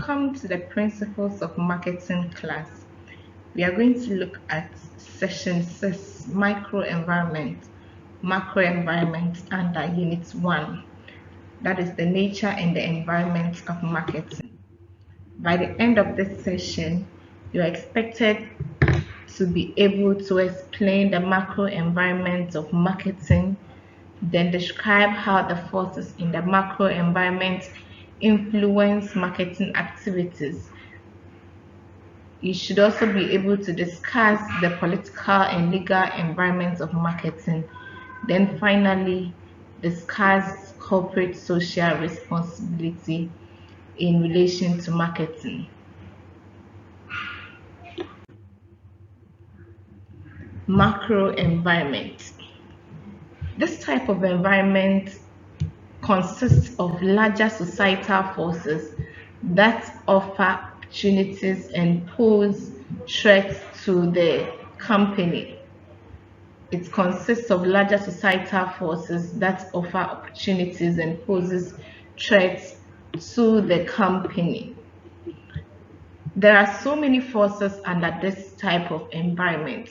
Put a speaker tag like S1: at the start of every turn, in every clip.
S1: Welcome to the Principles of Marketing class. We are going to look at Section 6, Microenvironment, Macroenvironment under Unit 1. That is the nature and the environment of marketing. By the end of this session, you are expected to be able to explain the macro environment of marketing, then describe how the forces in the macro environment influence marketing activities. You should also be able to discuss the political and legal environment of marketing. Then finally, discuss corporate social responsibility in relation to marketing. Macro environment. This type of environment consists of larger societal forces that offer opportunities and pose threats to the company. It consists of larger societal forces that offer opportunities and poses threats to the company. There are so many forces under this type of environment,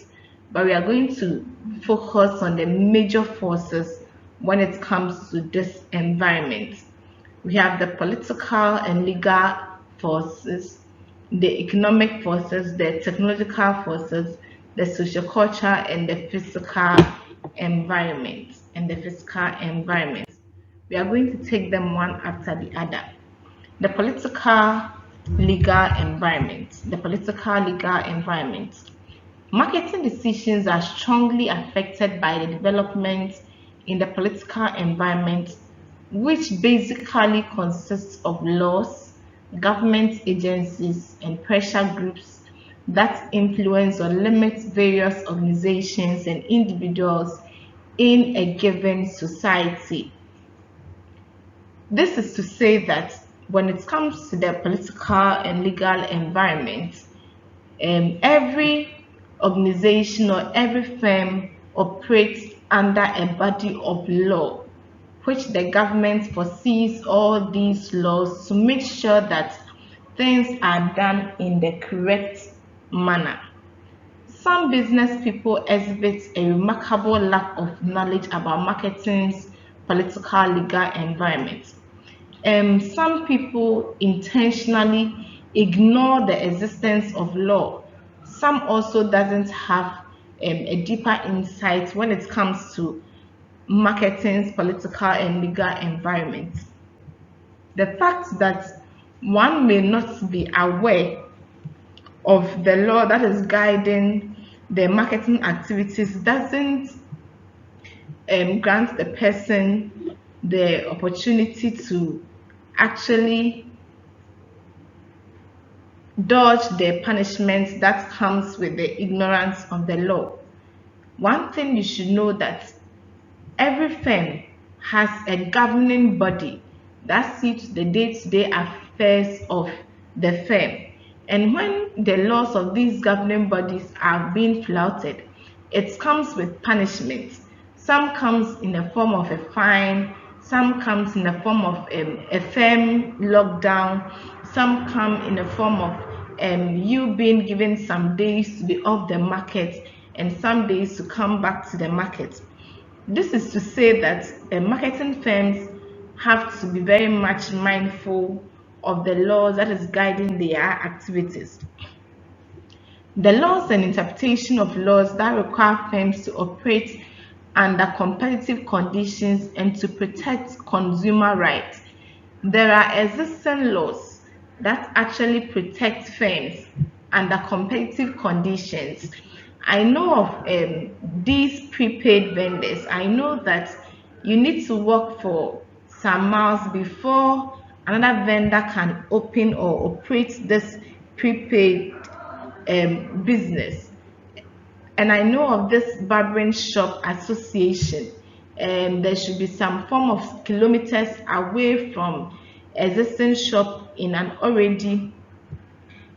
S1: but we are going to focus on the major forces when it comes to this environment. We have the political and legal forces, the economic forces, the technological forces, the sociocultural and the physical environment. We are going to take them one after the other. The political legal environment. Marketing decisions are strongly affected by the development in the political environment, which basically consists of laws, government agencies, and pressure groups that influence or limit various organizations and individuals in a given society. This is to say that when it comes to the political and legal environment, every organization or every firm operates under a body of law, which the government foresees all these laws to make sure that things are done in the correct manner. Some business people exhibit a remarkable lack of knowledge about marketing's political legal environment. Some people intentionally ignore the existence of law. Some also doesn't have a deeper insight when it comes to marketing's political and legal environment. The fact that one may not be aware of the law that is guiding the marketing activities doesn't grant the person the opportunity to actually dodge the punishment that comes with the ignorance of the law. One thing you should know that every firm has a governing body that sees the day-to-day affairs of the firm. And when the laws of these governing bodies are being flouted, it comes with punishment. Some comes in the form of a fine, some comes in the form of a firm lockdown, some come in the form of you being given some days to be off the market and some days to come back to the market. This is to say that marketing firms have to be very much mindful of the laws that is guiding their activities. The laws and interpretation of laws that require firms to operate under competitive conditions and to protect consumer rights. There are existing laws that actually protect firms under competitive conditions. I know of these prepaid vendors. I know that you need to work for some miles before another vendor can open or operate this prepaid business. And I know of this barbering shop association. There should be some form of kilometers away from existing shop in an already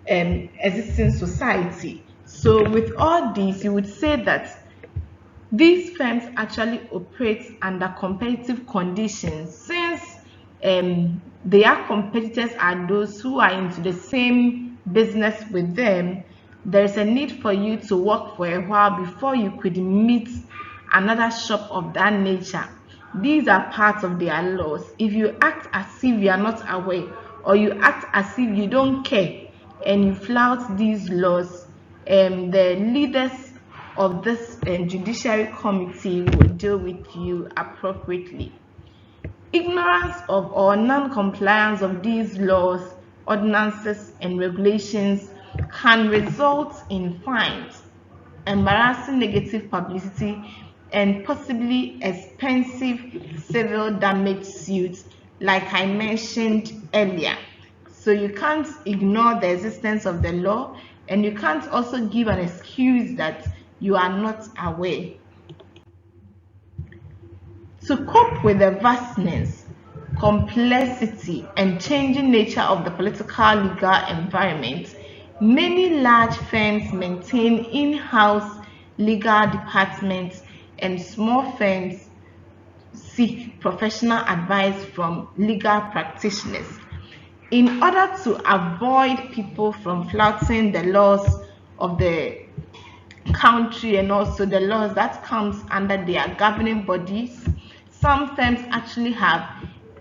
S1: existing society. So with all these, you would say that these firms actually operate under competitive conditions, since their competitors are those who are into the same business with them, there's a need for you to work for a while before you could meet another shop of that nature. These are parts of their laws. If you act as if you are not aware, or you act as if you don't care, and you flout these laws, the leaders of this judiciary committee will deal with you appropriately. Ignorance of or non-compliance of these laws, ordinances, and regulations can result in fines, embarrassing negative publicity, and possibly expensive civil damage suits, like I mentioned earlier. So you can't ignore the existence of the law, and you can't also give an excuse that you are not aware. To cope with the vastness, complexity, and changing nature of the political legal environment, many large firms maintain in-house legal departments, and small firms seek professional advice from legal practitioners. In order to avoid people from flouting the laws of the country and also the laws that comes under their governing bodies, some firms actually have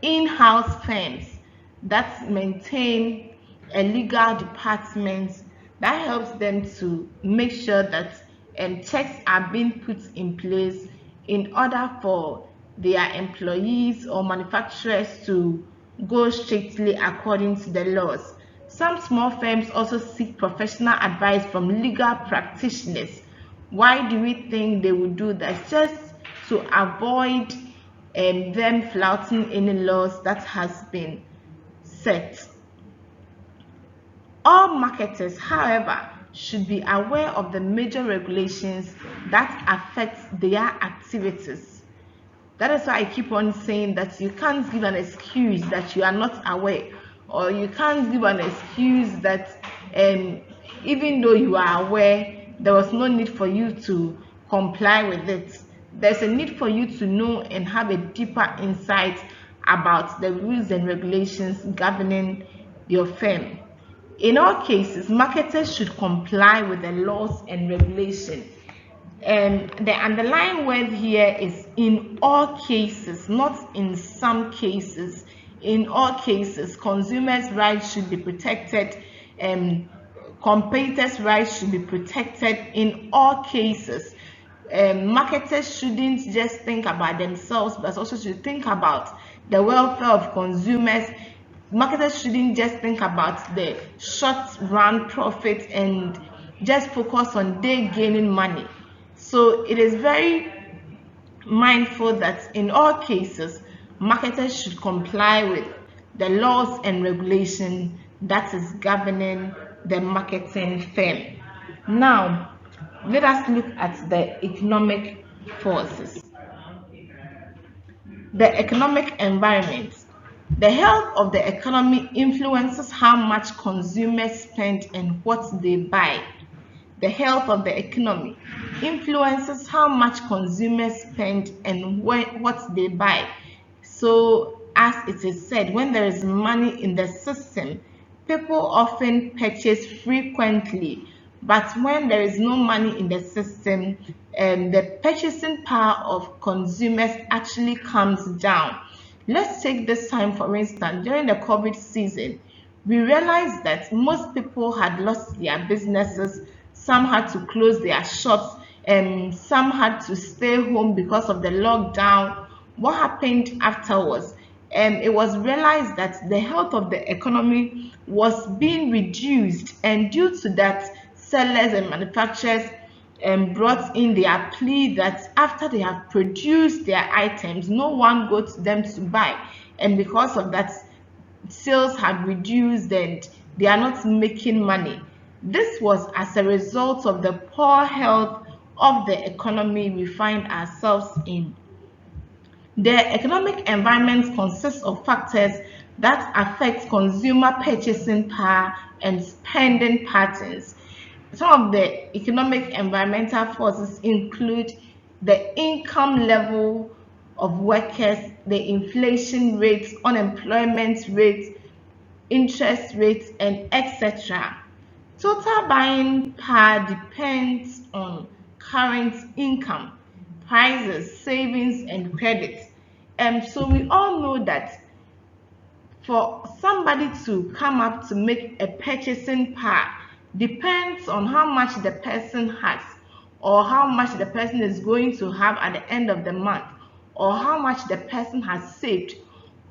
S1: in-house firms that maintain a legal department that helps them to make sure that checks are being put in place in order for their employees or manufacturers to go strictly according to the laws. Some small firms also seek professional advice from legal practitioners. Why do we think they would do that? Just to avoid them flouting any laws that has been set. All marketers, however, should be aware of the major regulations that affect their activities. That is why I keep on saying that you can't give an excuse that you are not aware, or you can't give an excuse that even though you are aware, there was no need for you to comply with it. There's a need for you to know and have a deeper insight about the rules and regulations governing your firm. In all cases, marketers should comply with the laws and regulations. The underlying word here is in all cases, not in some cases. In all cases, consumers' rights should be protected, competitors' rights should be protected in all cases. Marketers shouldn't just think about themselves, but also should think about the welfare of consumers. Marketers shouldn't just think about the short-run profit and just focus on they gaining money. So it is very mindful that in all cases, marketers should comply with the laws and regulations that is governing the marketing firm. Now, let us look at the economic forces. The economic environment. The health of the economy influences how much consumers spend and what they buy. The health of the economy influences how much consumers spend and what they buy. So, as it is said, when there is money in the system, people often purchase frequently. But when there is no money in the system, the purchasing power of consumers actually comes down. Let's take this time, for instance, during the COVID season, we realized that most people had lost their businesses. Some had to close their shops, and some had to stay home because of the lockdown. What happened afterwards? It was realized that the health of the economy was being reduced, and due to that, sellers and manufacturers brought in their plea that after they have produced their items, no one goes to them to buy, and because of that, sales have reduced and they are not making money. This was as a result of the poor health of the economy we find ourselves in. The economic environment consists of factors that affect consumer purchasing power and spending patterns. Some of the economic environmental forces include the income level of workers, the inflation rates, unemployment rates, interest rates, and etc. Total buying power depends on current income, prices, savings, and credit. So we all know that for somebody to come up to make a purchasing power depends on how much the person has, or how much the person is going to have at the end of the month, or how much the person has saved,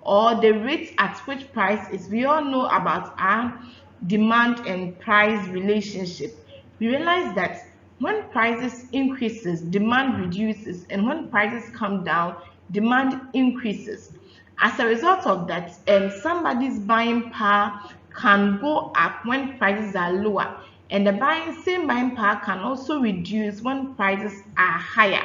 S1: or the rate at which price is. We all know about our demand and price relationship. We realize that when prices increases, demand reduces, and when prices come down, demand increases. As a result of that, somebody's buying power can go up when prices are lower, and the same buying power can also reduce when prices are higher.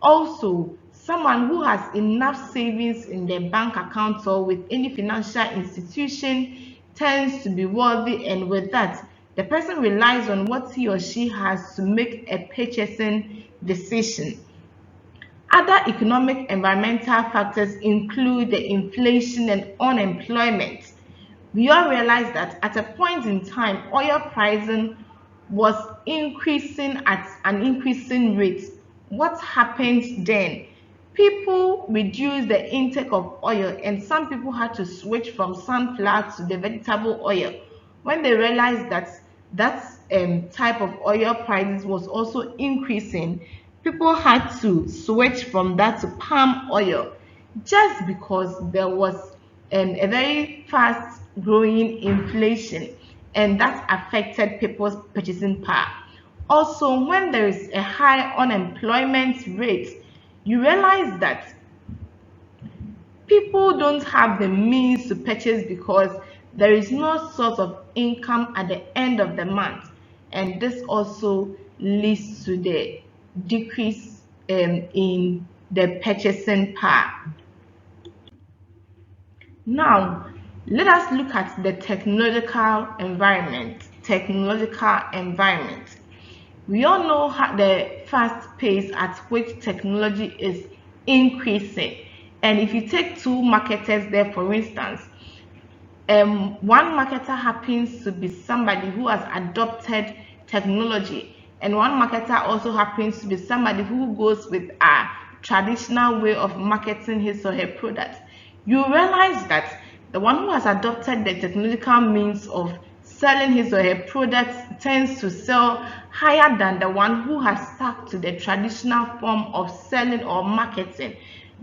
S1: Also, someone who has enough savings in their bank account or with any financial institution tends to be wealthy, and with that, the person relies on what he or she has to make a purchasing decision. Other economic environmental factors include the inflation and unemployment. We all realize that at a point in time, oil pricing was increasing at an increasing rate. What happened then? People reduced the intake of oil, and some people had to switch from sunflower to the vegetable oil. When they realized that type of oil prices was also increasing, people had to switch from that to palm oil, just because there was a very fast growing inflation, and that affected people's purchasing power. Also, when there is a high unemployment rate, you realize that people don't have the means to purchase because there is no source of income at the end of the month, and this also leads to the decrease in the purchasing power. Now, let us look at the technological environment. We all know how the fast pace at which technology is increasing. And if you take two marketers there, for instance, one marketer happens to be somebody who has adopted technology, and one marketer also happens to be somebody who goes with a traditional way of marketing his or her products. You realize that the one who has adopted the technological means of selling his or her products tends to sell higher than the one who has stuck to the traditional form of selling or marketing,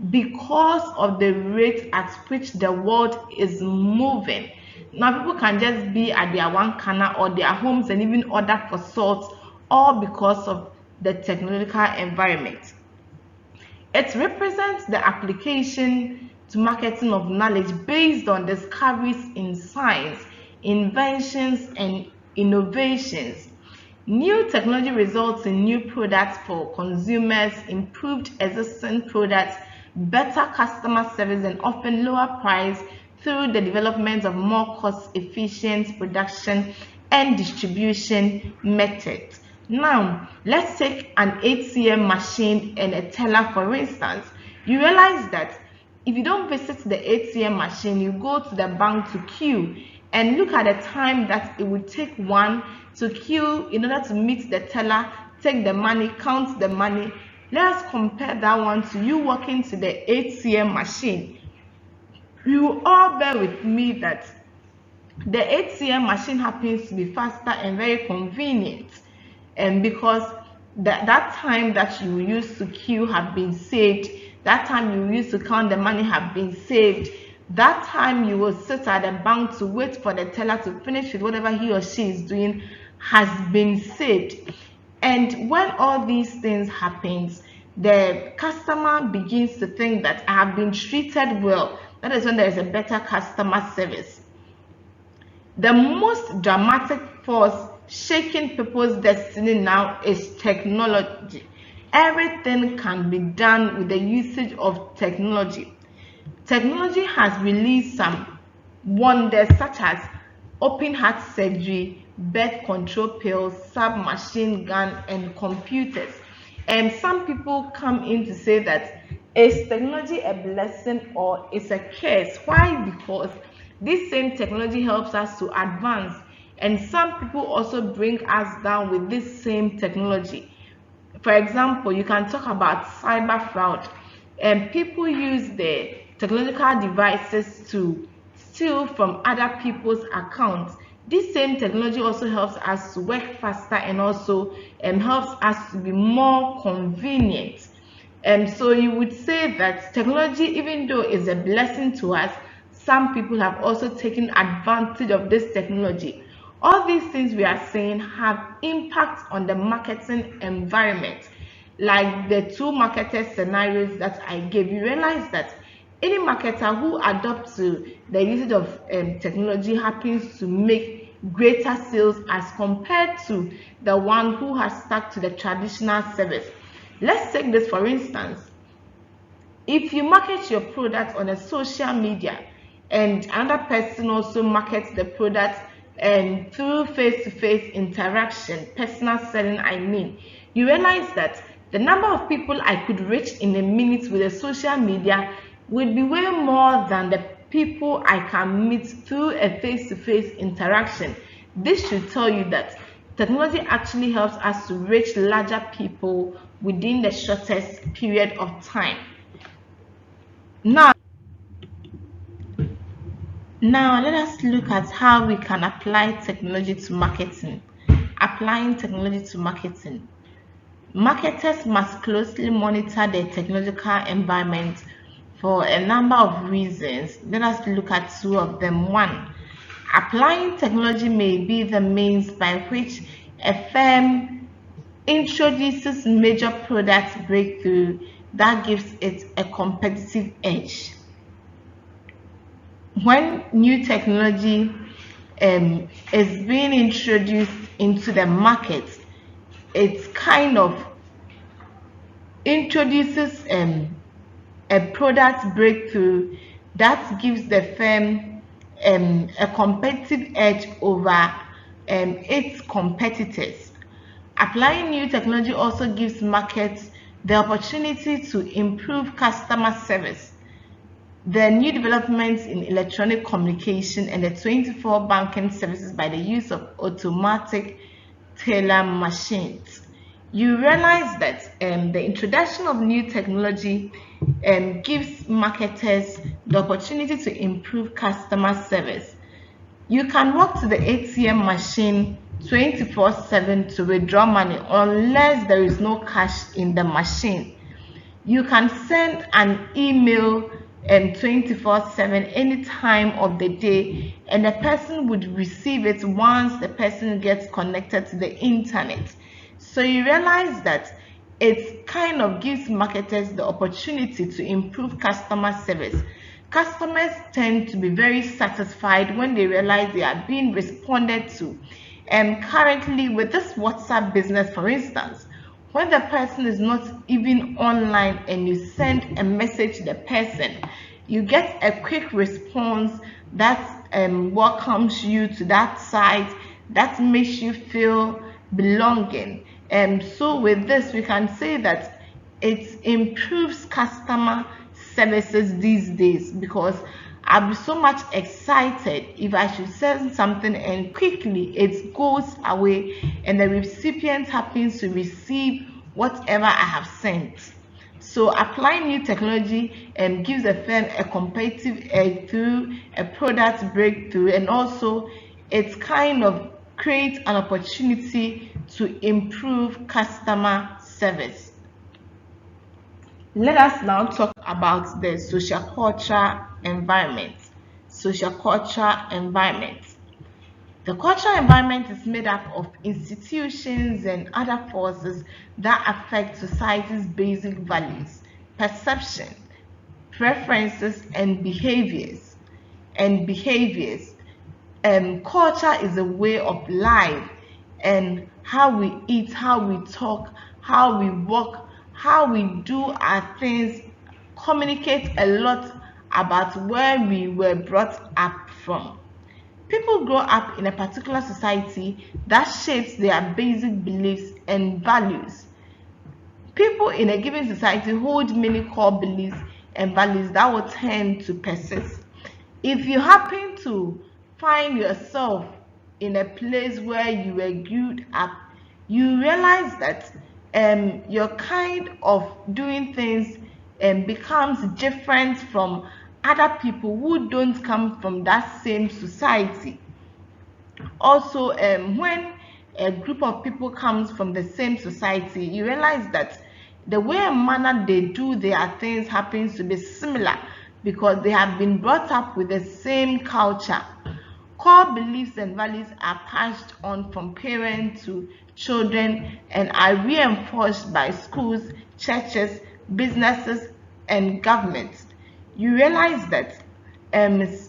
S1: because of the rate at which the world is moving. Now, people can just be at their one corner or their homes and even order for salt, all because of the technological environment. It represents the application to marketing of knowledge based on discoveries in science, inventions, and innovations. New technology results in new products for consumers, improved existing products, better customer service, and often lower price through the development of more cost-efficient production and distribution methods. Now, let's take an ATM machine and a teller, for instance. You realize that if you don't visit the ATM machine, you go to the bank to queue, and look at the time that it would take one to queue in order to meet the teller, take the money, count the money. Let us compare that one to you walking to the ATM machine. You all bear with me that the ATM machine happens to be faster and very convenient, and because that time that you used to queue have been saved, that time you used to count the money have been saved, that time you will sit at the bank to wait for the teller to finish with whatever he or she is doing has been saved. And when all these things happens, the customer begins to think that I have been treated well. That is when there is a better customer service. The most dramatic force shaking people's destiny now is technology. Everything can be done with the usage of technology. Technology has released some wonders such as open heart surgery, birth control pills, submachine gun, and computers. And some people come in to say that Is technology a blessing or is a curse? Why? Because this same technology helps us to advance, and some people also bring us down with this same technology. For example, you can talk about cyber fraud, and people use the technological devices to steal from other people's accounts. This same technology also helps us to work faster and also helps us to be more convenient. And so you would say that technology, even though is a blessing to us, some people have also taken advantage of this technology. All these things we are saying have impact on the marketing environment. Like the two marketer scenarios that I gave, you realize that any marketer who adopts to the usage of technology happens to make greater sales as compared to the one who has stuck to the traditional service. Let's take this for instance. If you market your product on a social media and another person also markets the product through face-to-face interaction, personal selling, I mean, you realize that the number of people I could reach in a minute with a social media would be way more than the people I can meet through a face-to-face interaction. This should tell you that technology actually helps us to reach larger people within the shortest period of time. Now, now let us look at how we can apply technology to marketing. Applying technology to marketing. Marketers must closely monitor their technological environment for a number of reasons. Let us look at two of them. One, applying technology may be the means by which a firm introduces major product breakthrough that gives it a competitive edge. When new technology is being introduced into the market, it kind of introduces a product breakthrough that gives the firm a competitive edge over its competitors. Applying new technology also gives markets the opportunity to improve customer service. The new developments in electronic communication and the 24 banking services by the use of automatic teller machines. You realize that the introduction of new technology gives marketers the opportunity to improve customer service. You can walk to the ATM machine 24/7 to withdraw money unless there is no cash in the machine. You can send an email 24/7 any time of the day, and the person would receive it once the person gets connected to the internet. So you realize that it kind of gives marketers the opportunity to improve customer service. Customers tend to be very satisfied when they realize they are being responded to. And currently with this WhatsApp business, for instance, when the person is not even online and you send a message to the person, you get a quick response that welcomes you to that site, that makes you feel belonging. So with this, we can say that it improves customer services these days, because I'll be so much excited if I should send something and quickly it goes away and the recipient happens to receive whatever I have sent. So applying new technology gives a firm a competitive edge through a product breakthrough, and also it kind of creates an opportunity to improve customer service. Let us now talk about the social culture environment. Social culture environment. The cultural environment is made up of institutions and other forces that affect society's basic values, perception, preferences, and behaviors. Culture is a way of life, and how we eat, how we talk, how we walk, how we do our things communicate a lot about where we were brought up from. People grow up in a particular society that shapes their basic beliefs and values. People in a given society hold many core beliefs and values that will tend to persist. If you happen to find yourself in a place where you were grew up, you realize that your kind of doing things becomes different from other people who don't come from that same society. Also, when a group of people comes from the same society, you realize that the way and manner they do their things happens to be similar because they have been brought up with the same culture. Core beliefs and values are passed on from parents to children and are reinforced by schools, churches, businesses, and governments. You realize that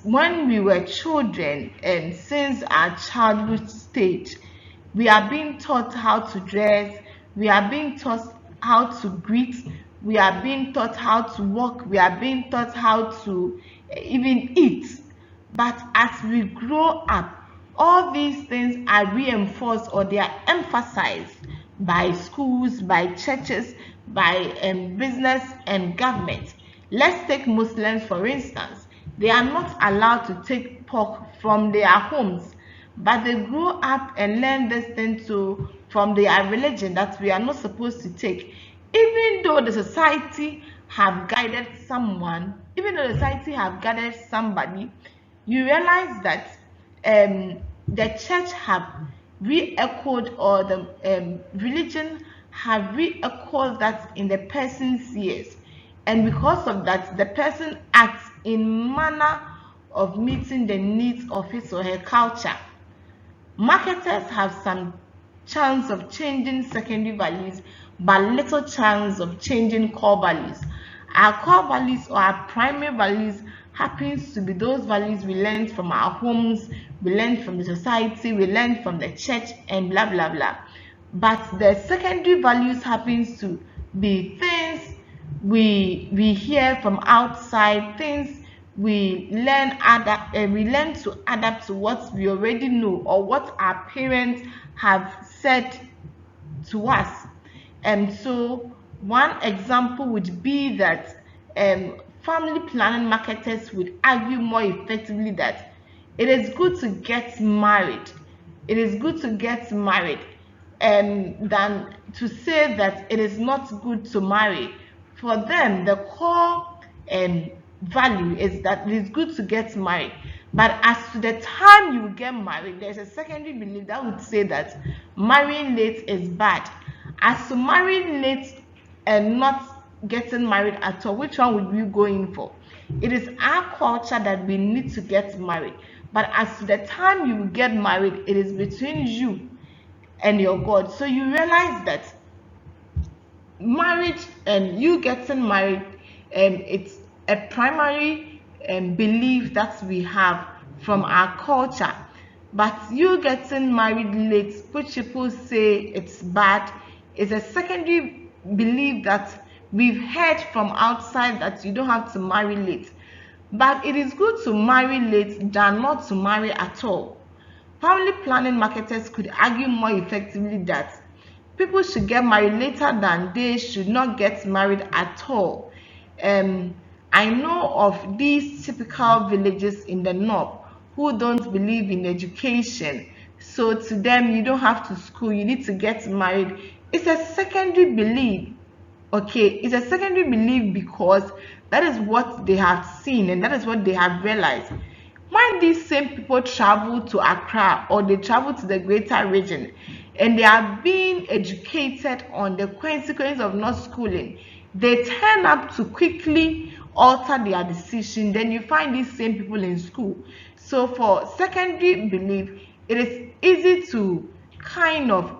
S1: when we were children and since our childhood stage, we are being taught how to dress, we are being taught how to greet, we are being taught how to walk, we are being taught how to even eat. But as we grow up, all these things are reinforced or they are emphasized by schools, by churches, by business and government. Let's take Muslims for instance. They are not allowed to take pork from their homes, but they grow up and learn this thing from their religion that we are not supposed to take. Even though the society have guided someone, even though the society have guided somebody, you realize that the church have re-echoed or the religion have re-echoed that in the person's ears, and because of that the person acts in manner of meeting the needs of his or her culture. Marketers have some chance of changing secondary values but little chance of changing core values. Our core values or our primary values happens to be those values we learned from our homes, we learned from the society, we learned from the church and blah blah blah. But the secondary values happens to be things we hear from outside, things we learn to adapt to what we already know or what our parents have said to us. And so one example would be that family planning marketers would argue more effectively that it is good to get married. It is good to get married than to say that it is not good to marry. For them, the core value is that it is good to get married. But as to the time you get married, there's a secondary belief that would say that marrying late is bad. As to marrying late and not getting married at all, which one would you go in for? It is our culture that we need to get married. But as to the time you get married, it is between you and your God. So you realize that marriage and you getting married, it's a primary belief that we have from our culture. But you getting married late, which people say it's bad, is a secondary belief that we've heard from outside that you don't have to marry late. But it is good to marry late than not to marry at all. Family planning marketers could argue more effectively that people should get married later than they should not get married at all. I know of these typical villages in the north who don't believe in education. So to them, you don't have to school, you need to get married. It's a secondary belief. Okay, it's a secondary belief because that is what they have seen and that is what they have realized. When these same people travel to Accra or they travel to the greater region and they are being educated on the consequences of not schooling, they turn up to quickly alter their decision. Then you find these same people in school. So for secondary belief, it is easy to kind of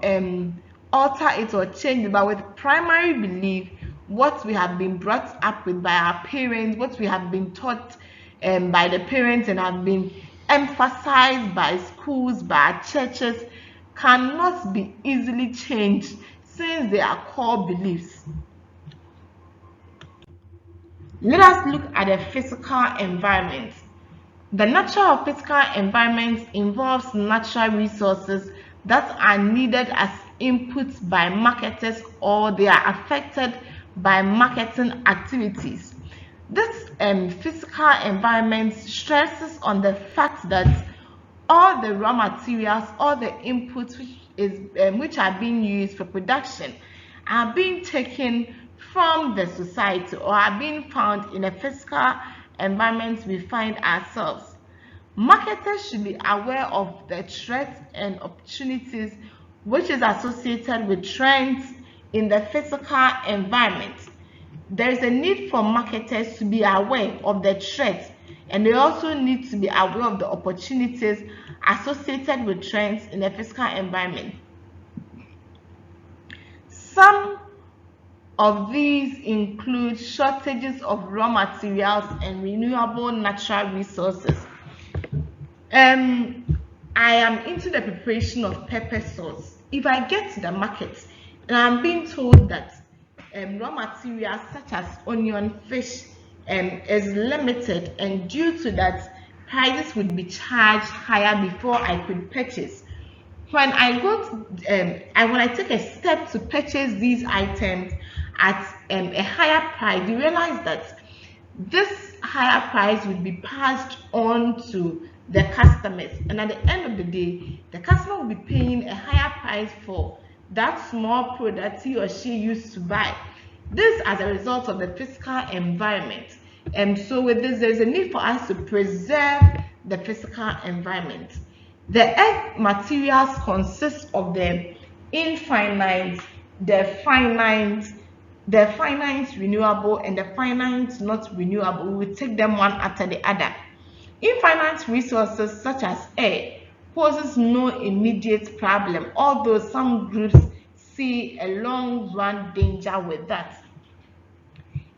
S1: alter it or change it. But with primary belief, what we have been brought up with by our parents, what we have been taught by the parents and have been emphasized by schools, by our churches, cannot be easily changed since they are core beliefs. Let us look at the physical environment. The nature of physical environment involves natural resources that are needed as inputs by marketers, or they are affected by marketing activities. This physical environment stresses on the fact that all the raw materials, all the inputs which are being used for production are being taken from the society, or are being found in a physical environment we find ourselves. Marketers should be aware of the threats and opportunities which is associated with trends in the physical environment. There is a need for marketers to be aware of the threats, and they also need to be aware of the opportunities associated with trends in the physical environment. Some of these include shortages of raw materials and renewable natural resources. I am into the preparation of pepper sauce. If I get to the market and I'm being told that raw materials such as onion, fish is limited, and due to that prices would be charged higher before I could purchase. When I take a step to purchase these items at a higher price, you realize that this higher price would be passed on to the customers, and at the end of the day, the customer will be paying a higher price for that small product he or she used to buy. This as a result of the physical environment. And so with this, there's a need for us to preserve the physical environment. The earth materials consist of the infinite, the finite, renewable, and the finite not renewable. We will take them one after the other. Infinite resources such as air poses no immediate problem, although some groups see a long-run danger with that.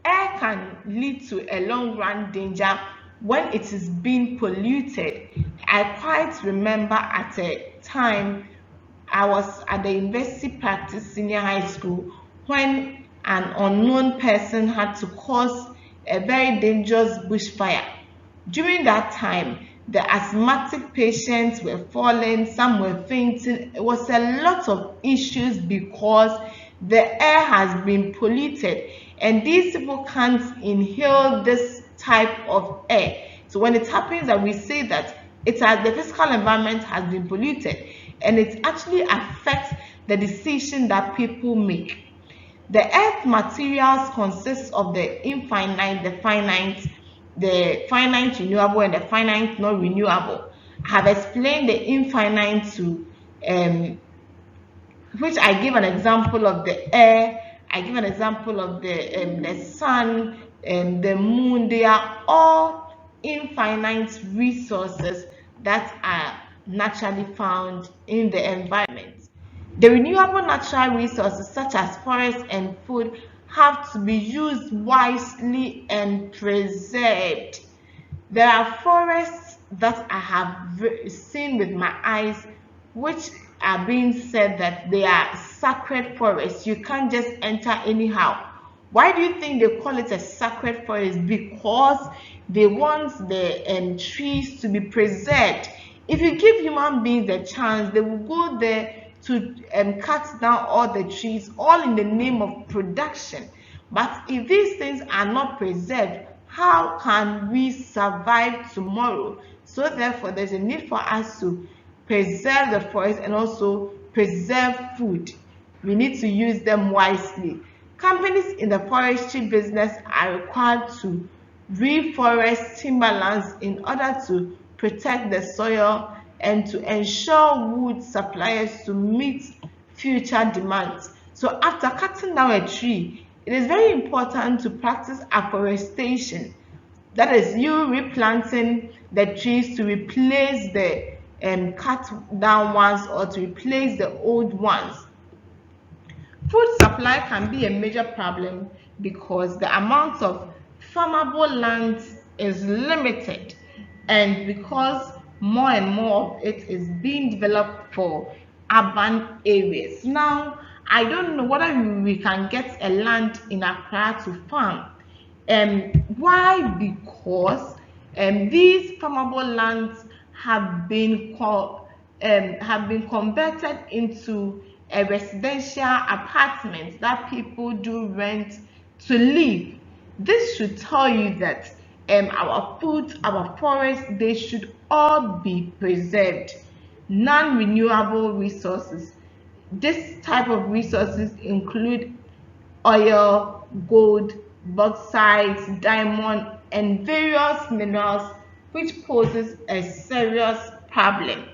S1: Air can lead to a long-run danger when it is being polluted. I quite remember at a time I was at the university practice senior high school when an unknown person had to cause a very dangerous bushfire. During that time, the asthmatic patients were falling, some were fainting. It was a lot of issues because the air has been polluted, and these people can't inhale this type of air. So when it happens that we say that the physical environment has been polluted, and it actually affects the decision that people make. The earth materials consist of the infinite, the finite renewable, and the finite not renewable. I have explained the infinite to which I give an example of the air, I give an example of the sun and the moon. They are all infinite resources that are naturally found in the environment. The renewable natural resources such as forests and food have to be used wisely and preserved. There are forests that I have seen with my eyes which are being said that they are sacred forests. You can't just enter anyhow. Why do you think they call it a sacred forest? Because they want the trees to be preserved. If you give human beings a chance, they will go there to cut down all the trees, all in the name of production. But if these things are not preserved, how can we survive tomorrow? So therefore, there's a need for us to preserve the forest and also preserve food. We need to use them wisely. Companies in the forestry business are required to reforest timberlands in order to protect the soil and to ensure wood suppliers to meet future demands. So after cutting down a tree, it is very important to practice afforestation. That is, you replanting the trees to replace the cut down ones or to replace the old ones. Food supply can be a major problem because the amount of farmable land is limited, and because more and more of it is being developed for urban areas. Now, I don't know whether we can get a land in Accra to farm. Why? Because these farmable lands have been converted into a residential apartment that people do rent to live. This should tell you that our food, our forests, they should all be preserved. Non-renewable resources. This type of resources include oil, gold, bauxite, diamond, and various minerals, which poses a serious problem.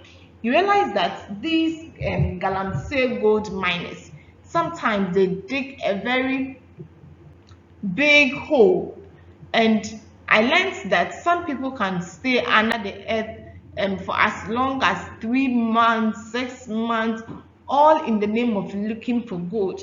S1: You realize that these Galamsey gold miners, sometimes they dig a very big hole, and I learned that some people can stay under the earth for as long as 3 months, 6 months, all in the name of looking for gold.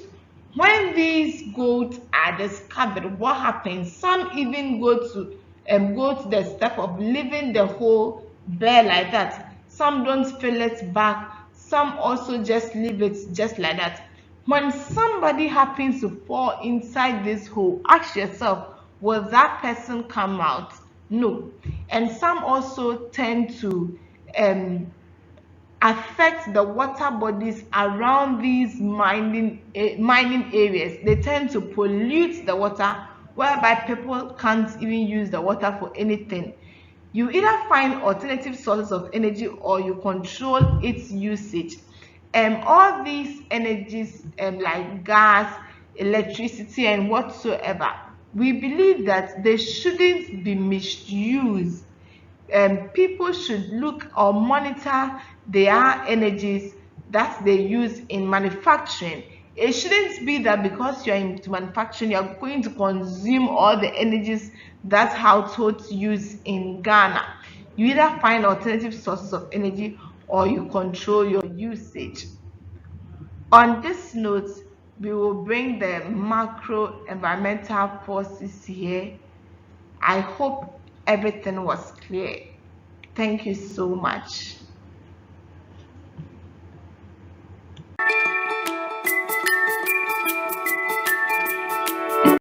S1: When these golds are discovered, what happens? Some even go to the step of leaving the hole bare like that. Some don't fill it back. Some also just leave it just like that. When somebody happens to fall inside this hole, ask yourself, will that person come out? No. And some also tend to affect the water bodies around these mining areas. They tend to pollute the water, whereby people can't even use the water for anything. You either find alternative sources of energy or you control its usage. All these energies like gas, electricity, and whatsoever, we believe that they shouldn't be misused. People should look or monitor their energies that they use in manufacturing. It shouldn't be that because you're into manufacturing, you're going to consume all the energies that households use in Ghana. You either find alternative sources of energy or you control your usage. On this note, we will bring the macro environmental forces here. I hope everything was clear. Thank you so much.